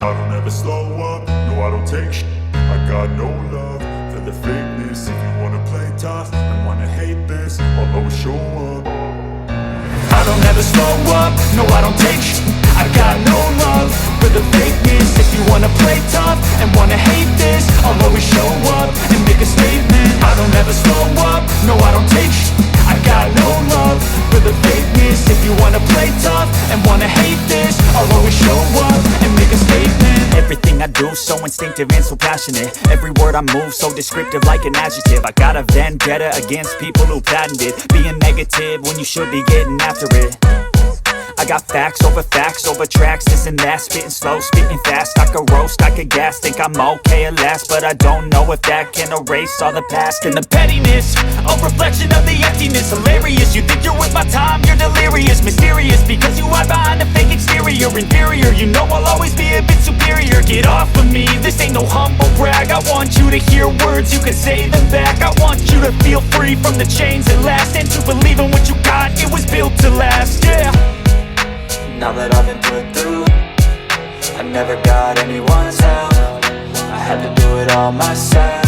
I don't ever slow up, no I don't take shit. I got no love for the fakeness. If you wanna play tough and wanna hate this, I'll always show up. I don't ever slow up, no I don't take shit. I got no love for the fakeness. If you wanna play tough and wanna hate this, I'll always show up and make a statement. I don't ever slow up, no I don't take shit. I got no love for the fakeness. If you wanna play tough and wanna hate this, I'll always show up and make a statement. Everything I do so instinctive and so passionate. Every word I move so descriptive like an adjective. I got a vendetta against people who patented being negative when you should be getting after it. I got facts over tracks, this and that. Spitting slow, spitting fast. I could roast, I could gas. Think I'm okay at last, but I don't know if that can erase all the past. And the pettiness, a reflection of the emptiness. Hilarious, you think you're with my time, you're delirious. Mysterious, because you hide behind a fake exterior. Inferior, you know I'll always be a bit superior. Get off of me, this ain't no humble brag. I want you to hear words, you can say them back. I want you to feel free from the chains that last, and to believe in what you got, it was built to last, yeah. Now that I've been put through, I never got anyone's help. I had to do it all myself.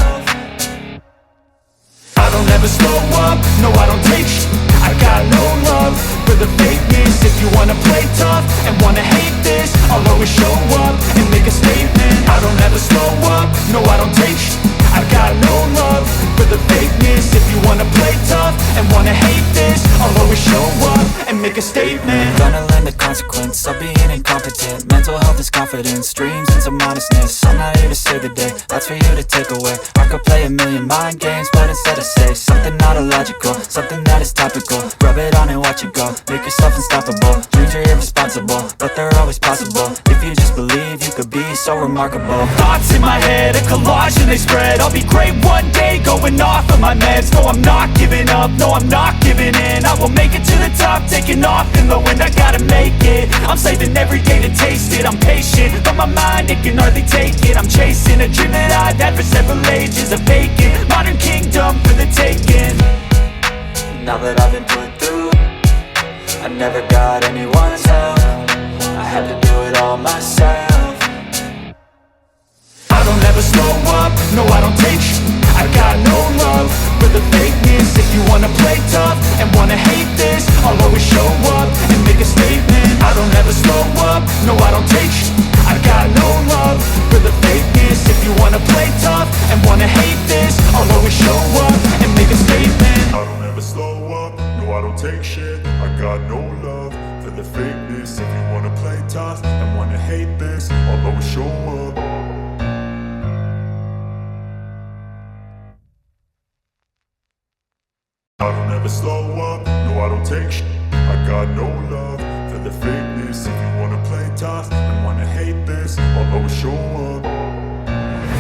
I don't ever slow up, no I don't take shit. I got no love for the fakeness. If you wanna play tough and wanna hate this, I'll always show up and make a statement. I don't ever slow up, no I don't take shit. I got no love for the fakeness. If you wanna play tough and wanna hate this, I'll always show up and make a statement. Gonna learn the consequence of being incompetent. Mental health is confidence, dreams and some modestness. I'm not here to save the day, that's for you to take away. I could play a million mind games, but instead I say something not illogical, something that is topical. Rub it on and watch it go, make yourself unstoppable. Dreams are irresponsible, but they're always possible. If you just believe, you could be so remarkable. Thoughts in my head, a collage and they spread. I'll be great one day, going off of my meds. No, I'm not giving up, no, I'm not giving in. I will make it to the top, taking off in the wind. I gotta make it, I'm saving every day to taste it. I'm patient, but my mind, it can hardly take it. I'm chasing a dream that I've had for several ages. A vacant, modern kingdom for the taking. Now that I've been put through, I never got anyone's help. I had to do it all myself. I don't ever slow up, no I don't take shit. I got no love for the fakeness. If you wanna play tough and wanna hate this, I'll always show up and make a statement. I don't ever slow up, no I don't take shit. I got no love for the fakeness. If you wanna play tough and wanna hate this, I'll always show up and make a statement. I don't ever slow up, no I don't take shit. I got no love for the fakeness. If you wanna play tough and wanna hate this, I'll always show up. I don't ever slow up, no I don't take shit. I got no love for the fakeness. If you wanna play tough and wanna hate this, I'll always show up.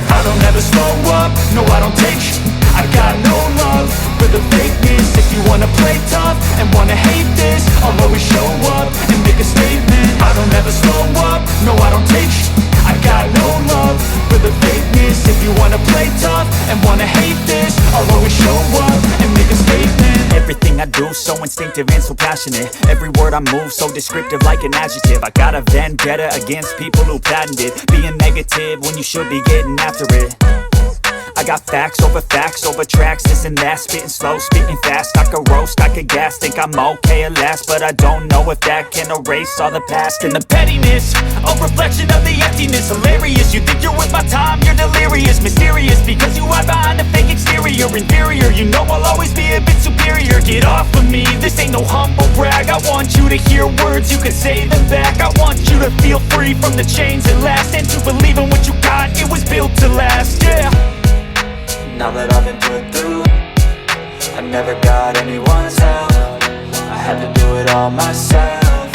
I don't ever slow up, no I don't take shit. I got no love for the fakeness. If you wanna play tough and wanna hate this, I'll always show up and make a statement. I don't ever slow up, no I don't take shit. I got no love for the fakeness. If you wanna play tough and wanna hate this, I'll always show up and make a statement. Everything I do so instinctive and so passionate. Every word I move so descriptive like an adjective. I got a vendetta against people who patented being negative when you should be getting after it. I got facts over tracks, this and that. Spitting slow, spitting fast. I could roast, I could gas. Think I'm okay at last, but I don't know if that can erase all the past. And the pettiness, a reflection of the emptiness. Hilarious, you think you're with my time, you're delirious. Mysterious, because you hide behind a fake exterior. Inferior, you know I'll always be a bit superior. Get off of me, this ain't no humble brag. I want you to hear words, you can say them back. I want you to feel free from the chains that last, and to believe in what you got, it was built to last, yeah. Now that I've been put through, I never got anyone's help. I had to do it all myself.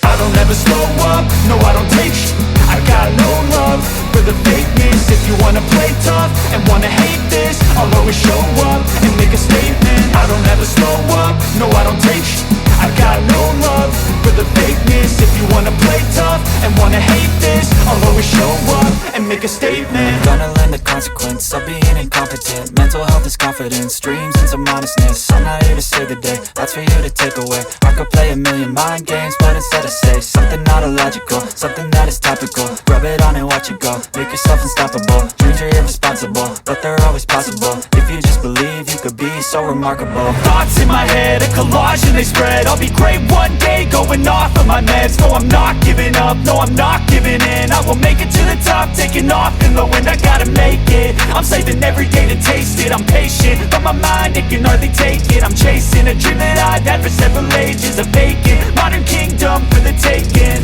I don't ever slow up, no I don't take shit. I got no love for the fakeness. If you wanna play tough and wanna hate this, I'll always show up and make a statement. I don't ever slow up, no I don't take shit. I got no love for the fakeness. If you wanna play tough and wanna hate this, I'll always show up and make a statement. Gonna learn the consequence of being incompetent. Mental health is confidence, dreams and some honestness. I'm not here to save the day, that's for you to take away. I could play a million mind games, but instead I say something not illogical, something that is topical. Rub it on and watch it go, make yourself unstoppable. Dreams are irresponsible, but they're always possible. If you just believe, you could be so remarkable. Thoughts in my head, a collage and they spread. I'll be great one day, going off of my meds. No, I'm not giving up, no, I'm not giving in. I will make it to the top, taking off in the wind. I gotta make it, I'm saving every day to taste it. I'm patient, but my mind, it can hardly take it. I'm chasing a dream that I've had for several ages. A vacant, modern kingdom for the taking.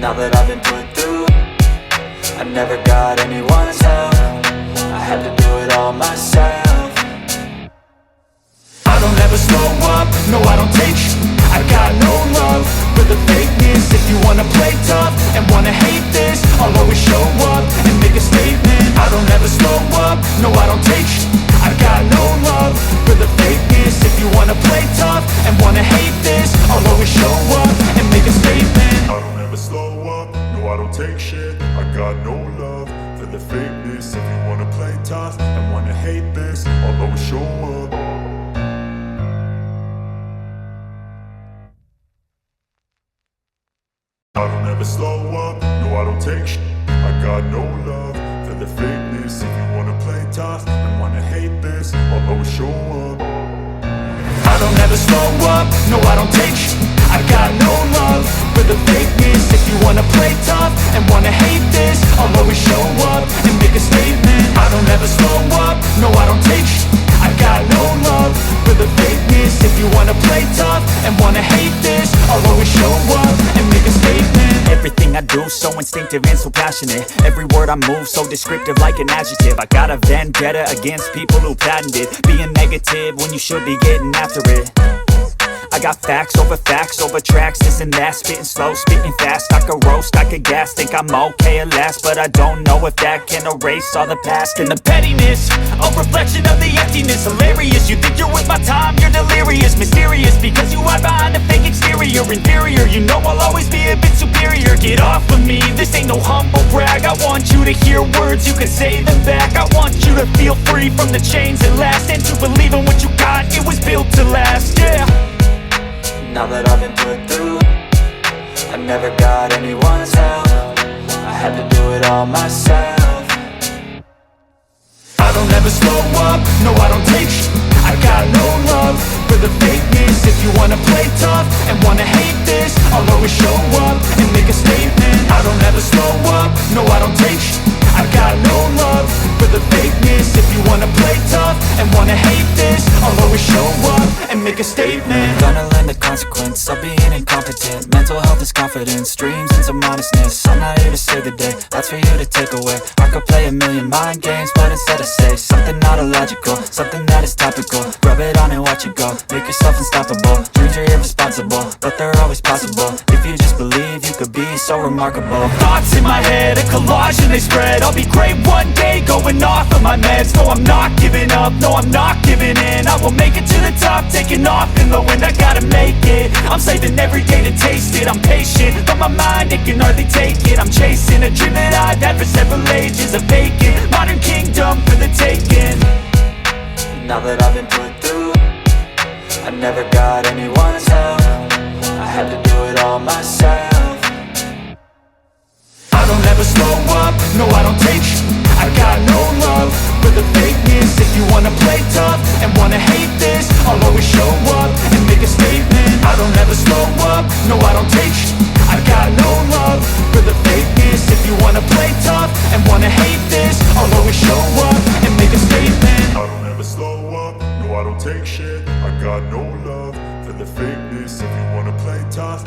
Now that I've been put through, I never got anyone's help. I had to do it all myself. I don't ever slow up, no I don't take sh**. I got no love for the fakeness. If you wanna play tough and wanna hate this, I'll always show up and make a statement. I don't ever slow up, no I don't take sh**. I got no love for the fakeness. If you wanna play tough and wanna hate this, I'll always show up and make a statement. I don't ever slow up, no I don't take shit. I got no love for the fakeness. If you wanna play tough and wanna hate this, I'll always show up. I don't ever slow up, no I don't take shit. I got no love for the fakeness. If you wanna play tough and wanna hate this, I'll always show up. I don't ever slow up, no I don't take sh**. I got no love for the fakeness. If you wanna play tough and wanna hate this, I'll always show up and make a statement. I don't ever slow up, no I don't take sh**. I got no love for the fakeness. If you wanna play tough and wanna hate this, I'll always show up and make a statement. Everything I do so instinctive and so passionate. Every word I move so descriptive like an adjective. I got a vendetta against people who patented being negative when you should be getting after it. I got facts over tracks, this and that. Spitting slow, spitting fast. I could roast, I could gas. Think I'm okay at last, but I don't know if that can erase all the past. And the pettiness, a reflection of the emptiness. Hilarious, you think you're with my time, you're delirious. Mysterious, because you hide behind a fake exterior. Inferior, you know I'll always be a bit superior. Get off of me, this ain't no humble brag. I want you to hear words, you can say them back. I want you to feel free from the chains that last, and to believe in what you got, it was built to last, yeah. Now that I've been put through, I never got anyone's help. I had to do it all myself. I don't ever slow up, no I don't take sh**. I got no love for the fakeness. If you wanna play tough and wanna hate this, I'll always show up and make a statement. I don't ever slow up, no I don't take sh**. I got no love for the fakeness. If you wanna play tough and wanna hate this, I'll always show up and make a statement. Gonna learn the consequence of being incompetent. Mental health is confidence, dreams and some honestness. I'm not here to save the day, that's for you to take away. I could play a million mind games, but instead I say something not illogical, something that is topical. Rub it on and watch it go, make yourself unstoppable. Dreams are irresponsible, but they're always possible. If you just believe, you could be so remarkable. Thoughts in my head, a collage and they spread. I'll be great one day, going off of my meds. No, I'm not giving up, no, I'm not giving in. I will make it to the top, taking off in the wind. I gotta make it, I'm saving every day to taste it. I'm patient, but my mind, it can hardly take it. I'm chasing a dream that I've had for several ages. A vacant, modern kingdom for the taking. Now that I've been put through, I never got anyone's help. I had to do it all myself. I don't ever slow up, no I don't take sh**. I got no love for the fakeness. If you wanna play tough and wanna hate this, I'll always show up and make a statement. I don't ever slow up, no I don't take sh**. I got no love for the fakeness. If you wanna play tough and wanna hate this, I'll always show up and make a statement. I don't ever slow up, no I don't take shit. I got no love for the fakeness. If you wanna play tough